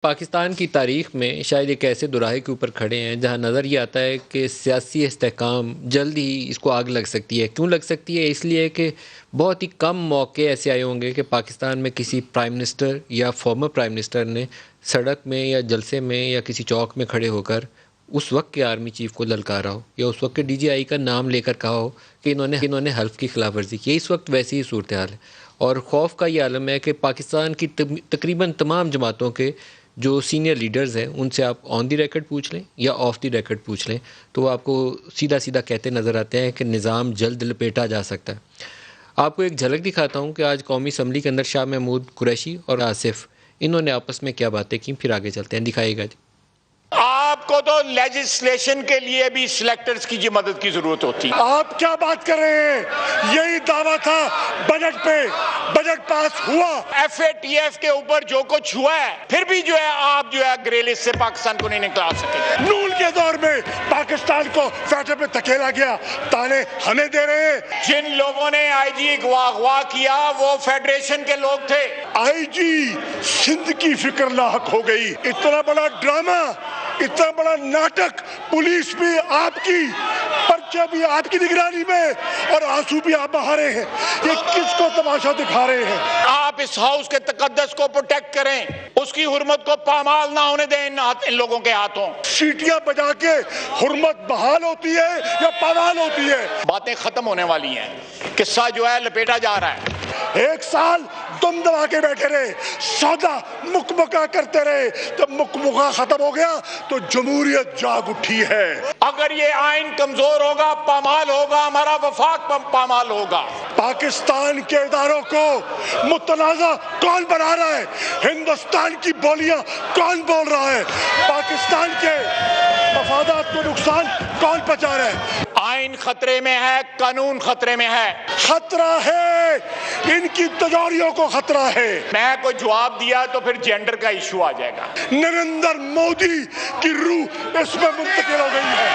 پاکستان کی تاریخ میں شاید ایک ایسے دوراہے کے اوپر کھڑے ہیں جہاں نظر یہ آتا ہے کہ سیاسی استحکام جلد ہی اس کو آگ لگ سکتی ہے۔ کیوں لگ سکتی ہے؟ اس لیے کہ بہت ہی کم موقع ایسے آئے ہوں گے کہ پاکستان میں کسی پرائم منسٹر یا فارمر پرائم منسٹر نے سڑک میں یا جلسے میں یا کسی چوک میں کھڑے ہو کر اس وقت کے آرمی چیف کو للکارا ہو یا اس وقت کے ڈی جی آئی کا نام لے کر کہا ہو کہ انہوں نے حلف کی خلاف ورزی کی۔ اس وقت ویسی ہی صورتحال ہے اور خوف کا یہ عالم ہے کہ پاکستان کی تقریباً تمام جماعتوں کے جو سینئر لیڈرز ہیں ان سے آپ آن دی ریکارڈ پوچھ لیں یا آف دی ریکارڈ پوچھ لیں تو وہ آپ کو سیدھا سیدھا کہتے نظر آتے ہیں کہ نظام جلد لپیٹا جا سکتا ہے۔ آپ کو ایک جھلک دکھاتا ہوں کہ آج قومی اسمبلی کے اندر شاہ محمود قریشی اور آصف انہوں نے آپس میں کیا باتیں کی، پھر آگے چلتے ہیں، دکھائیے گا جی۔ آپ کو تو لیجسلیشن کے لیے بھی سلیکٹرز کی مدد کی ضرورت ہوتی ہے۔ آپ کیا بات کر رہے ہیں؟ یہی دعویٰ تھا بجٹ پہ، بجٹ پاس ہوا۔ ایف اے ٹی ایف کے اوپر جو کچھ ہوا ہے پھر بھی جو ہے آپ جو ہے گرے لسٹ سے پاکستان کو نہیں نکلا سکے۔ نون کے دور میں پاکستان کو فیٹر پہ دھکیلا گیا، تانے ہمیں دے رہے ہیں۔ جن لوگوں نے آئی جی اغوا کیا وہ فیڈریشن کے لوگ تھے۔ آئی جی سندھ کی فکر لاحق ہو گئی۔ اتنا بڑا ڈرامہ، اتنا بڑا ناٹک، پولیس بھی آپ کی، پرچہ بھی آپ کی نگرانی میں اور آنسو بھی آپ بہا رہے ہیں۔ یہ کس کو تماشا دکھا رہے ہیں؟ آپ اس ہاؤس کے تقدس کو پروٹیکٹ کریں، اس کی حرمت کو پامال نہ ہونے دیں ان لوگوں کے ہاتھوں۔ سیٹیاں بجا کے حرمت بحال ہوتی ہے یا پامال ہوتی ہے؟ باتیں ختم ہونے والی ہیں، قصہ جو ہے لپیٹا جا رہا ہے۔ ایک سال تم دبا کے بیٹھے رہے، سودا مکمکا کرتے رہے، جب مکمکا ختم ہو گیا تو جمہوریت جاگ اٹھی ہے۔ اگر یہ آئین کمزور ہوگا، پامال ہوگا، ہمارا وفاق پامال ہوگا۔ پاکستان کے اداروں کو متنازع کون بنا رہا ہے؟ ہندوستان کی بولیاں کون بول رہا ہے؟ پاکستان کے مفادات کو نقصان کون پہنچا رہا ہے؟ آئین خطرے میں ہے، قانون خطرے میں ہے۔ خطرہ ہے، ان کی تجوریوں کو خطرہ ہے۔ میں کوئی جواب دیا تو پھر جینڈر کا ایشو آ جائے گا۔ نریندر مودی کی روح اس میں منتقل ہو گئی ہے۔